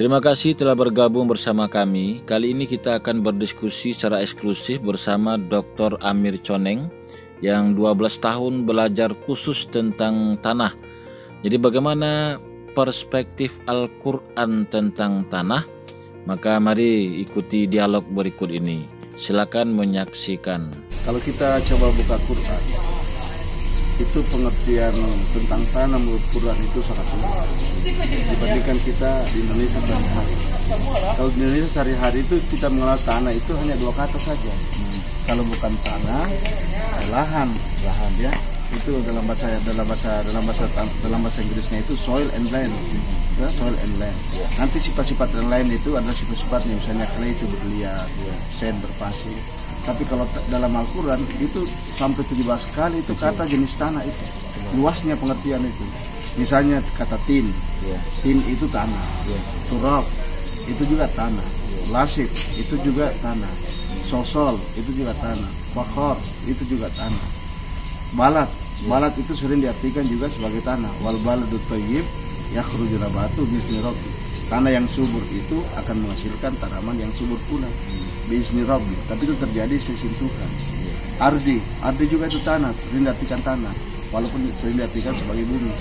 Terima kasih telah bergabung bersama kami. Kali ini kita akan berdiskusi secara eksklusif bersama Dr. Amir Coneng yang 12 tahun belajar khusus tentang tanah. Jadi bagaimana perspektif Al-Quran tentang tanah? Maka mari ikuti dialog berikut ini. Silakan menyaksikan. Kalau kita coba buka Quran, itu pengertian tentang tanah menurut Quran itu sangat luas dibandingkan kita di Indonesia sehari-hari. Kalau di Indonesia sehari-hari itu kita mengenal tanah itu hanya dua kata saja. Kalau bukan tanah, lahan ya. Itu dalam bahasa Inggrisnya itu soil and land. Soil and land. Nanti sifat-sifat yang lain itu adalah sifat-sifatnya, misalnya clay itu berliat, sand berpasir. Tapi kalau dalam Al-Quran itu sampai 17 kali itu kata jenis tanah itu. Luasnya pengertian itu. Misalnya kata tin itu tanah. Turab itu juga tanah. Lasib itu juga tanah. Sosol itu juga tanah. Bakhor itu juga tanah. Balat itu sering diartikan juga sebagai tanah. Wal baladut thayyib yakhruju nabatu bi'izni rabbih. Tanah yang subur itu akan menghasilkan tanaman yang subur pula bi'izni rabbih. Tapi itu terjadi seizin Tuhan. Ardi juga itu tanah, sering diartikan tanah, walaupun sering diartikan sebagai bumi.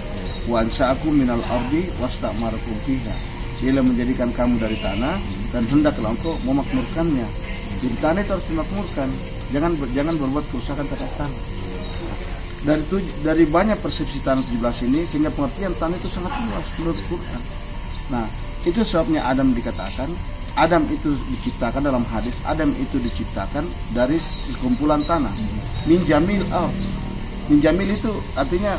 Wa ansa'akum minal ardi wasta'marakum fiha. Dia menjadikan kamu dari tanah dan hendaklah engkau memakmurkannya. Jadi tanah itu harus dimakmurkan. Jangan berbuat kerusakan terhadap tanah. Dari banyak persepsi tanah 17 ini, sehingga pengertian tanah itu sangat luas menurut Quran. Nah, itu sebabnya Adam dikatakan, Adam itu diciptakan dalam hadis, Adam itu diciptakan dari kumpulan tanah. Min jamil ard. Min jamil itu artinya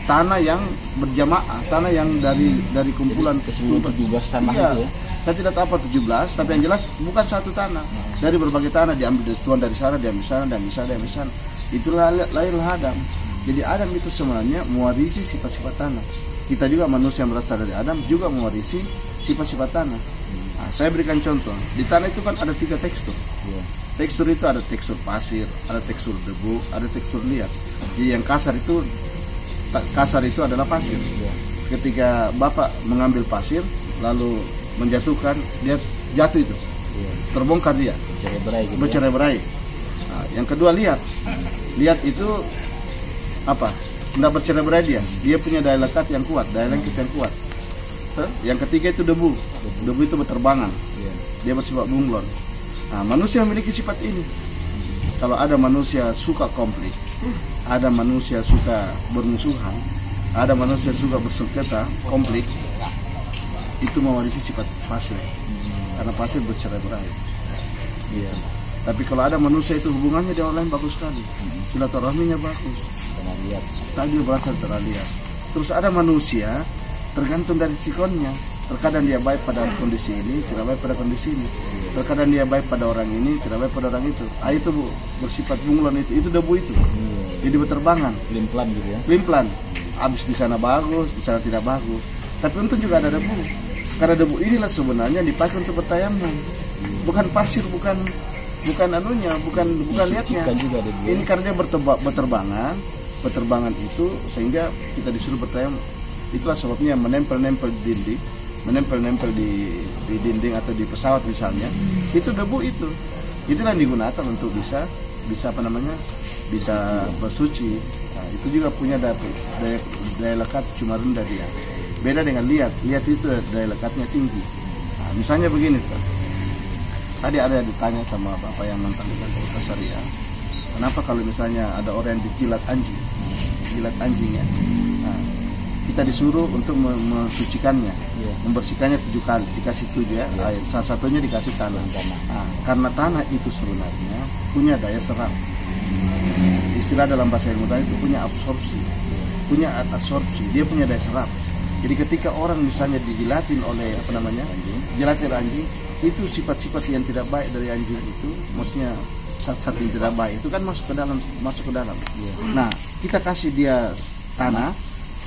tanah yang berjamaah, tanah yang dari kumpulan ke-17 tanah itu ya. Saya tidak tahu apa 17, tapi yang jelas bukan satu tanah. Dari berbagai tanah diambil Tuhan dari sana, diambil sana, diambil sana. Itulah lahirlah Adam. Jadi Adam itu sebenarnya mewarisi sifat-sifat tanah. Kita juga manusia yang berasal dari Adam juga mewarisi sifat-sifat tanah. Nah, saya berikan contoh. Di tanah itu kan ada 3 tekstur. Tekstur itu ada tekstur pasir, ada tekstur debu, ada tekstur liat. Jadi yang kasar itu adalah pasir. Ketika Bapak mengambil pasir lalu menjatuhkan, dia jatuh itu. Terbongkar dia. Bercerai-berai. Nah, yang kedua liat. Liat itu apa? Tidak bercerai-berai dia. Dia punya daya lekat yang kuat, daya lengket yang kuat. Yang ketiga itu debu. Debu itu berterbangan. Dia bersifat bunglon. Nah, manusia memiliki sifat ini. Kalau ada manusia suka konflik, ada manusia suka bermusuhan, ada manusia suka bersengketa, konflik, itu mewarisi sifat pasir. Karena pasir bercerai-berai. Tapi kalau ada manusia itu hubungannya dengan orang lain bagus sekali, silaturahminya bagus. Tadi berasal dari lihat. Terus ada manusia tergantung dari sikonnya. Terkadang dia baik pada kondisi ini, tidak baik pada kondisi ini. Terkadang dia baik pada orang ini, tidak baik pada orang itu. Itu bersifat bunglon itu debu itu. Jadi berterbangan. Limplan gitu ya. Limplan. Habis di sana bagus, di sana tidak bagus. Tapi untung juga ada debu. Karena debu inilah sebenarnya dipakai untuk bertayamum. Bukan pasir, bukan lihatnya. Ini karena dia berterbangan itu sehingga kita disuruh bertayamum. Itulah sebabnya menempel-nempel di dinding, di dinding atau di pesawat misalnya. Itu debu itu. Itulah yang digunakan untuk bisa bersuci. Nah, itu juga punya daya lekat cuma rendah dia. Beda dengan liat itu daya lekatnya tinggi. Nah, misalnya begini, tadi ada yang ditanya sama bapak yang mantan dengan Fakultas Syariah, kenapa kalau misalnya ada orang yang dijilat anjingnya, nah, kita disuruh untuk mensucikannya, membersihkannya 7 kali, dikasih 7 ya, air. Salah satunya dikasih tanah. Nah, karena tanah itu sebenarnya punya daya serap. Istilah dalam bahasa ilmu tadi itu punya absorpsi, dia punya daya serap. Jadi ketika orang misalnya dijilatin oleh jilatin anjing, itu sifat-sifat yang tidak baik dari anjing itu, maksudnya zat-zat yang tidak baik itu kan masuk ke dalam. Nah, kita kasih dia tanah,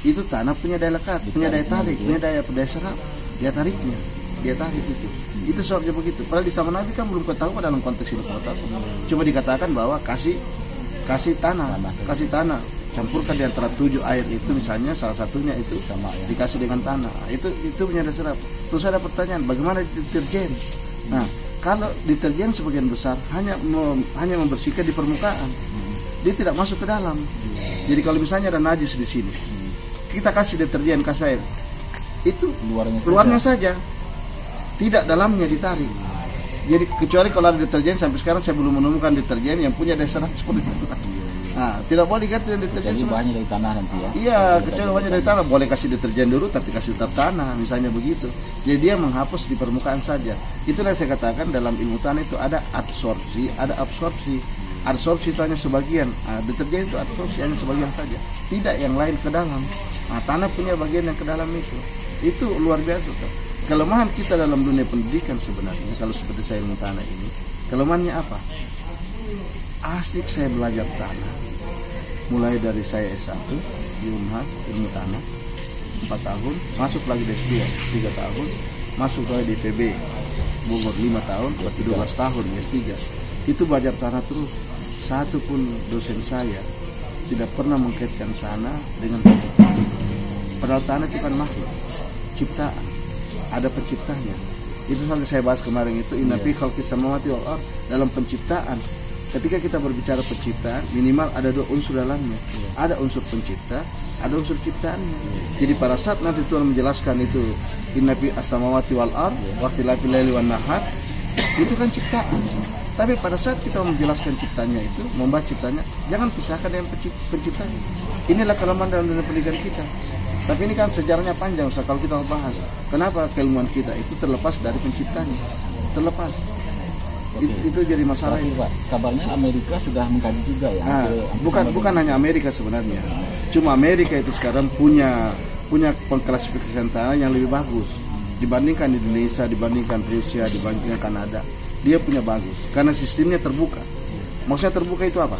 itu tanah punya daya lekat, punya daya tarik, punya daya serap, dia tarik itu. Itu sebabnya begitu. Padahal di zaman Nabi kan belum ketahuan dalam konteks ini Cuma dikatakan bahwa kasih tanah, campurkan di antara 7 air itu, misalnya salah satunya itu dikasih dengan tanah. Itu punya daya serap. Terus ada pertanyaan, bagaimana deterjen? Nah, kalau deterjen sebagian besar hanya membersihkan di permukaan, dia tidak masuk ke dalam. Jadi kalau misalnya ada najis di sini, kita kasih deterjen, kasih air, itu luarnya saja, tidak dalamnya ditarik. Jadi kecuali kalau ada deterjen, sampai sekarang saya belum menemukan deterjen yang punya dasar seperti itu. Nah, tidak boleh ganti deterjen. Jadi bahannya dari tanah nanti ya? Iya, kecuali bahannya dari tanah. Boleh kasih deterjen dulu, tapi kasih tetap tanah, misalnya begitu. Jadi dia menghapus di permukaan saja. Itulah yang saya katakan dalam ilmu tanah itu ada absorpsi, ada absorpsi. Absorpsi itu hanya sebagian. Deterjen itu absorpsi hanya sebagian saja, tidak yang lain ke dalam. Tanah punya bagian yang ke dalam itu. Itu luar biasa tuh. Kelemahan kita dalam dunia pendidikan sebenarnya, kalau seperti saya ilmu tanah ini, kelemahannya apa? Asik saya belajar tanah, mulai dari saya S1 di Unhas ilmu tanah 4 tahun, masuk lagi di S2 3 tahun, masuk lagi di PB Bogor 5 tahun, 12 tahun di S3. Itu belajar tanah terus. Satu pun dosen saya tidak pernah mengkaitkan tanah dengan penciptaan. Padahal tanah itu kan makhluk, ciptaan, ada penciptanya. Itu yang saya bahas kemarin itu inna fi khalqis samawati wal ardh, dalam penciptaan. Ketika kita berbicara penciptaan, minimal ada 2 unsur dalamnya. Ada unsur pencipta, ada unsur ciptaannya. Jadi pada saat nanti Tuhan menjelaskan itu inna fi as-samawati wal ardh wa ikhtilafil laili wan nahar, itu kan ciptaan. Tapi pada saat kita menjelaskan ciptanya itu, membahas ciptanya, jangan pisahkan dengan penciptanya. Inilah kelemahan dalam dunia pendidikan kita. Tapi ini kan sejarahnya panjang, Ustaz, kalau kita bahas. Kenapa keilmuan kita itu terlepas dari penciptanya? Terlepas. Itu jadi masalah. Pak, kabarnya Amerika sudah mengkaji juga ya? Bukan hanya Amerika sebenarnya. Cuma Amerika itu sekarang punya pengklasifikasian tanah yang lebih bagus dibandingkan Indonesia, dibandingkan Rusia, dibandingkan Kanada. Dia punya bagus karena sistemnya terbuka. Maksudnya terbuka itu apa?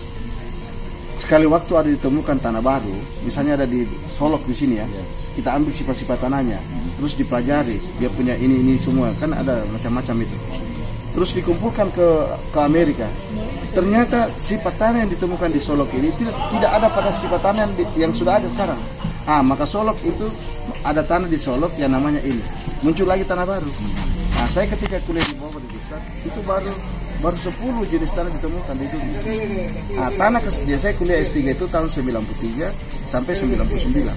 Sekali waktu ada ditemukan tanah baru, misalnya ada di Solok di sini ya, kita ambil sifat-sifat tanahnya, terus dipelajari, dia punya ini semua, kan ada macam-macam itu. Terus dikumpulkan ke Amerika. Ternyata sifat tanah yang ditemukan di Solok ini tidak ada pada sifat tanah yang sudah ada sekarang. Maka Solok itu ada tanah di Solok yang namanya ini. Muncul lagi tanah baru. Saya ketika kuliah di Bogor di Ustaz, itu baru 10 jenis tanah ditemukan di dunia. Tanah saya kuliah S3 itu tahun 93 sampai 99.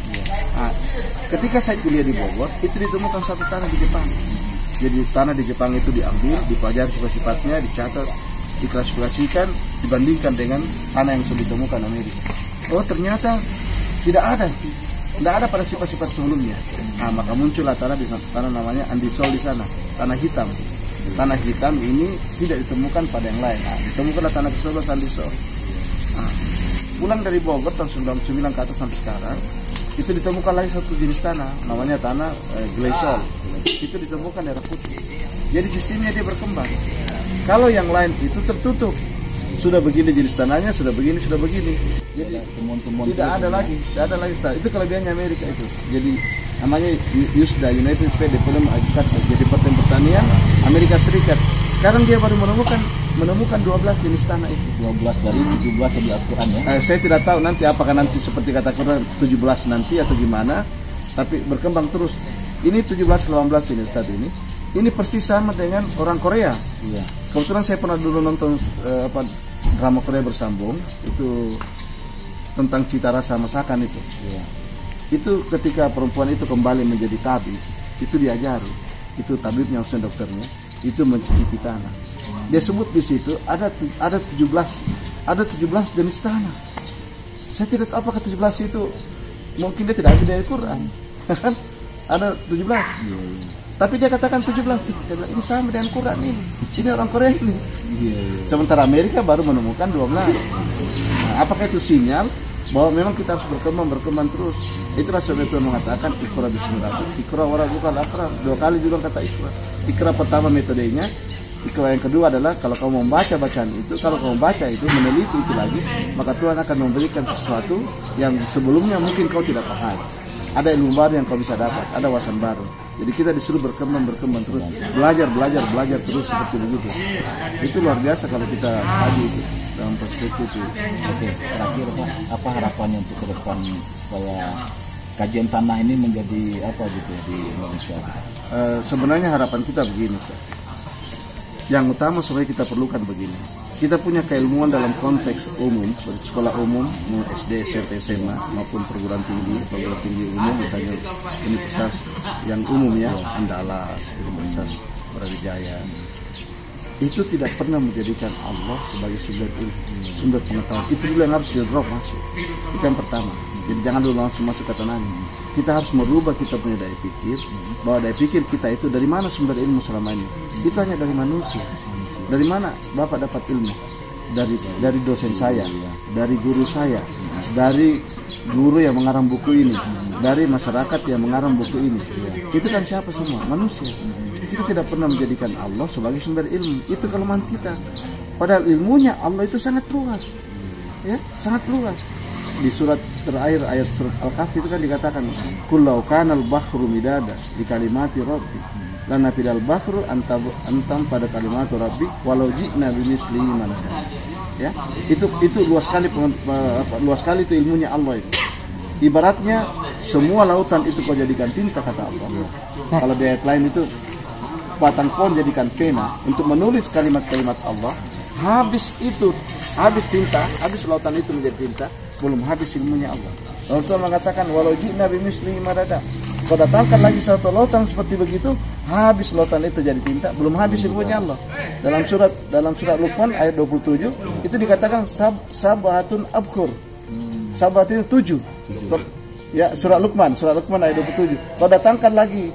Ketika saya kuliah di Bogor, itu ditemukan satu tanah di Jepang. Jadi tanah di Jepang itu diambil, dipelajari sifat-sifatnya, dicatat, diklasifikasikan, dibandingkan dengan tanah yang sudah ditemukan Amerika. Oh, ternyata tidak ada pada sifat-sifat sebelumnya. Maka muncullah tanah namanya andisol di sana, tanah hitam. Tanah hitam ini tidak ditemukan pada yang lain. Ditemukanlah tanah ke-11 andisol. Pulang dari Bogor tahun 99 ke atas sampai sekarang, itu ditemukan lagi satu jenis tanah, namanya tanah gleisol. Itu ditemukan daerah putih. Jadi sistemnya dia berkembang. Kalau yang lain itu tertutup, sudah begini jenis tanahnya, sudah begini. Jadi tidak ada lagi. Itu kelebihannya Amerika itu. Jadi namanya USDA, United States Development Agriculture, jadi Departemen Pertanian Amerika Serikat. Sekarang dia baru menemukan 12 jenis tanah itu. 12 dari 17 yang di Al-Quran ya? Saya tidak tahu nanti apakah nanti seperti kata Quran 17 nanti atau gimana, tapi berkembang terus. Ini 17-18 ini Ustaz ini. Ini persis sama dengan orang Korea. Iya. Kebetulan saya pernah dulu nonton drama Korea Bersambung, itu tentang cita rasa masakan itu. Iya. Itu ketika perempuan itu kembali menjadi tabib, itu diajari, itu tabibnya maksudnya dokternya, itu mencicipi tanah. Dia sebut di situ ada 17 jenis tanah. Saya tidak tahu apakah 17 itu mungkin dia tidak ambil dari Quran. Ada 17. Tapi dia katakan 17. Saya bilang ini sama dengan Quran ini. Ini orang Korea ini. Sementara Amerika baru menemukan 12. Apakah itu sinyal bahwa memang kita harus berkembang terus? Itulah sebab Tuhan mengatakan Iqra bismi rabbik, Iqra wa rabbukal akram. 2 kali juga kata Iqra. Iqra pertama metodenya, Iqra yang kedua adalah kalau kamu membaca bacaan itu, kalau kamu baca itu, meneliti itu lagi, maka Tuhan akan memberikan sesuatu yang sebelumnya mungkin kau tidak paham. Ada ilmu baru yang kau bisa dapat, ada wawasan baru. Jadi kita disuruh berkembang terus, belajar terus seperti begitu. Itu luar biasa kalau kita kaji itu dalam perspektif itu. Oke, terakhir Pak, apa harapannya untuk ke depan supaya kajian tanah ini menjadi apa gitu di Indonesia? sebenarnya harapan kita begini, Pak. Yang utama sebenarnya kita perlukan begini. Kita punya keilmuan dalam konteks umum, sekolah umum, SD, SMP, SMA, maupun perguruan tinggi umum, misalnya universitas yang umum ya, Andalas, Universitas Brawijaya. Itu tidak pernah menjadikan Allah sebagai sumber pengetahuan. Itu dulu yang harus di-drop masuk. Itu yang pertama. Jadi jangan dulu langsung masuk ke tanahnya. Kita harus merubah kita punya daya pikir, bahwa daya pikir kita itu dari mana sumber ilmu selama ini. Itu hanya dari manusia. Dari mana Bapak dapat ilmu? Dari dosen saya, dari guru saya, dari guru yang mengarang buku ini, dari masyarakat yang mengarang buku ini. Itu kan siapa semua? Manusia. Kita tidak pernah menjadikan Allah sebagai sumber ilmu. Itu kelemahan kita. Padahal ilmunya Allah itu sangat luas. Ya, sangat luas. Di surat terakhir ayat surat Al-Kahfi itu kan dikatakan, "Kullau kanal bahru midada di kalimati rabbi." Dan nafidal bahru antam pada kalimat rabbi walau ji'na bimislihi madada. Ya, itu luas sekali itu ilmunya Allah itu. Ibaratnya semua lautan itu kau jadikan tinta, kata Allah. Kalau di ayat lain itu batang pohon jadikan pena untuk menulis kalimat-kalimat Allah. Habis tinta, habis lautan itu menjadi tinta, belum habis ilmunya Allah. Rasulullah mengatakan walau ji'na bimislihi madada. Kau datangkan lagi satu lautan seperti begitu, habis lautan itu jadi tinta, belum habis ilmunya Allah. Dalam surat Luqman ayat 27 itu dikatakan sabahatun abkhur. Sabahat itu 7. Ya, surat Luqman ayat 27. Kau datangkan lagi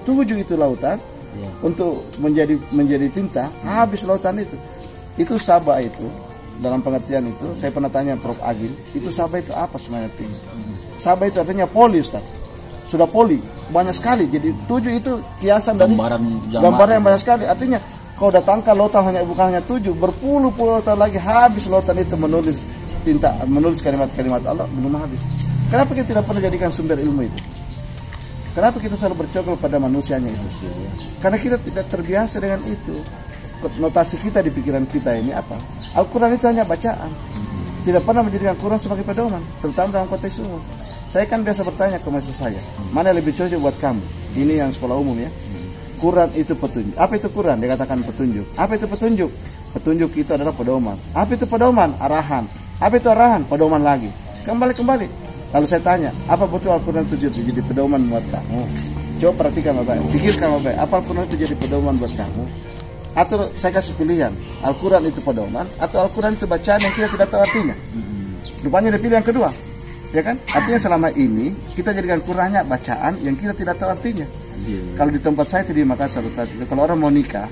7 itu lautan untuk menjadi tinta, habis lautan itu. Itu sabah itu. Dalam pengertian itu, saya pernah tanya Prof. Agil, itu sabah itu apa sebenarnya artinya? Sabah itu artinya poli, Ustaz. Sudah poli, banyak sekali. Jadi 7 itu kiasan dari gambaran yang banyak sekali. Artinya kau datangkan lautan bukan hanya 7, berpuluh-puluh lautan lagi, habis lautan itu menulis tinta, menulis kalimat-kalimat Allah, belum habis. Kenapa kita tidak pernah jadikan sumber ilmu itu? Kenapa kita selalu bercokol pada manusianya itu? Karena kita tidak terbiasa dengan itu. Notasi kita di pikiran kita ini apa? Al-Quran itu hanya bacaan. Tidak pernah menjadikan Al-Quran sebagai pedoman, terutama dalam konteks umum. Saya kan biasa bertanya ke mahasiswa saya, mana lebih cocok buat kamu? Ini yang sekolah umum ya. Quran itu petunjuk. Apa itu Quran? Dia katakan petunjuk. Apa itu petunjuk? Petunjuk itu adalah pedoman. Apa itu pedoman? Arahan. Apa itu arahan? Pedoman lagi. Kembali. Lalu saya tanya, apa betul Al-Quran itu jadi pedoman buat kamu? Coba perhatikan Bapak, pikirkan Bapak, apa Al-Quran itu jadi pedoman buat kamu? Atau saya kasih pilihan, Al-Quran itu pedoman, atau Al-Quran itu bacaan yang kita tidak tahu artinya. Rupanya dia pilih yang kedua, ya kan? Artinya selama ini kita jadikan Qurannya bacaan yang kita tidak tahu artinya. Kalau di tempat saya itu di Makassar, kalau orang mau nikah,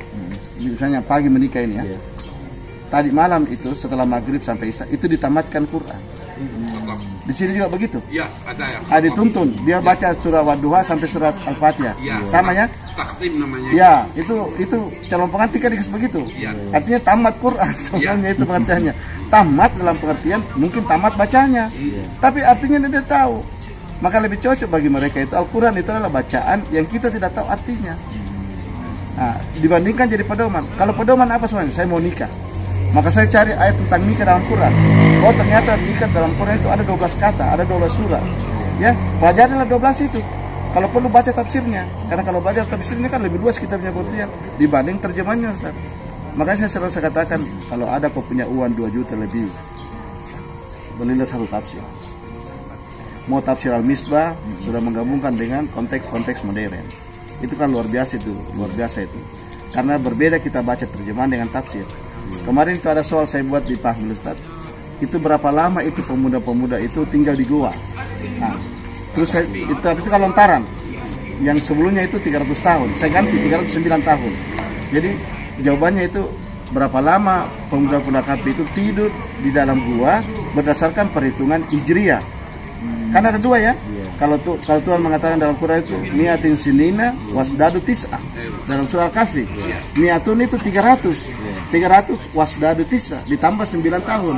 misalnya pagi menikah ini ya, tadi malam itu setelah maghrib sampai isya itu ditamatkan Quran. Di sini juga begitu. Iya, ada ya. Dituntun, dia baca surah Wadduha sampai surat Al-Fatihah. Ya, sama ya? Takdim namanya. Ya, itu calon pengantin kan dikasih begitu. Ya. Artinya tamat Quran sebenarnya itu pengertiannya. Tamat dalam pengertian mungkin tamat bacanya. Tapi artinya dia tahu. Maka lebih cocok bagi mereka itu Al-Quran itu adalah bacaan yang kita tidak tahu artinya. Nah, dibandingkan jadi pedoman. Kalau pedoman apa sebenarnya? Saya mau nikah. Maka saya cari ayat tentang nikah dalam Quran. Oh ternyata nikah dalam Quran itu ada 12 kata, ada 12 surah. Ya, pelajarilah 12 itu. Kalau perlu baca tafsirnya. Karena kalau belajar tafsirnya kan lebih luas kita punya pengertian dibanding terjemahnya, Ustaz. Makanya saya selalu katakan, kalau ada kau punya uang 2 juta lebih, belilah satu tafsir. Mau tafsir Al-Misbah sudah menggabungkan dengan konteks-konteks modern. Itu kan luar biasa itu. Karena berbeda kita baca terjemahan dengan tafsir. Kemarin itu ada soal saya buat di Pahmil, Ustaz. Itu berapa lama itu pemuda-pemuda itu tinggal di goa. Nah, terus itu kalau lontaran. Yang sebelumnya itu 300 tahun. Saya ganti 309 tahun. Jadi jawabannya itu berapa lama pemuda-pemuda KP itu tidur di dalam gua berdasarkan perhitungan Hijriah. Kan ada 2 ya. Kalau Tuhan mengatakan dalam Quran itu mi'atin sinina wasdadu tis'ah. Dalam surah Al-Kahfi mi'atun itu 300 wasdadu tis'ah ditambah 9 tahun.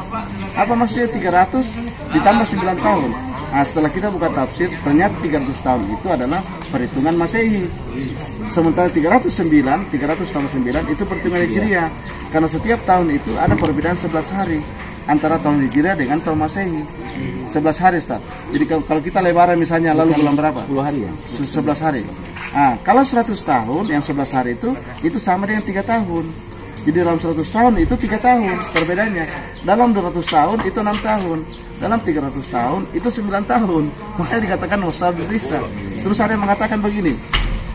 Apa maksudnya 300 ditambah 9 tahun? Nah, setelah kita buka tafsir ternyata 300 tahun itu adalah perhitungan Masehi. Sementara 309 tambah 9 itu perhitungan Hijriah. Karena setiap tahun itu ada perbedaan 11 hari antara tahun Hijriah dengan tahun Masehi. 11 hari Ustaz. Jadi kalau kita lebaran misalnya lalu bulan berapa? 10 hari ya? 11 hari. Nah, kalau 100 tahun yang 11 hari itu sama dengan 3 tahun. Jadi dalam 100 tahun itu 3 tahun perbedaannya. Dalam 200 tahun itu 6 tahun. Dalam 300 tahun itu 9 tahun. Makanya dikatakan wasabil lisan. Terus ada yang mengatakan begini.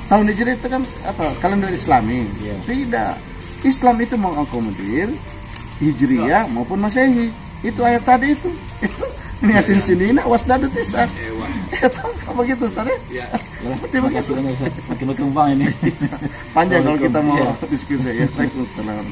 Tahun Hijriah itu kan apa? Kalender Islami. Tidak. Islam itu mengakomodir Hijriah maupun Masehi. Itu ayat tadi itu. Itu niatin sini wasdadu tis'ah. Itu apa gitu Ustaz ya? Seperti begitu. Semakin berkembang ini. Panjang kalau kita mau diskusi ya. Waalaikumsalam.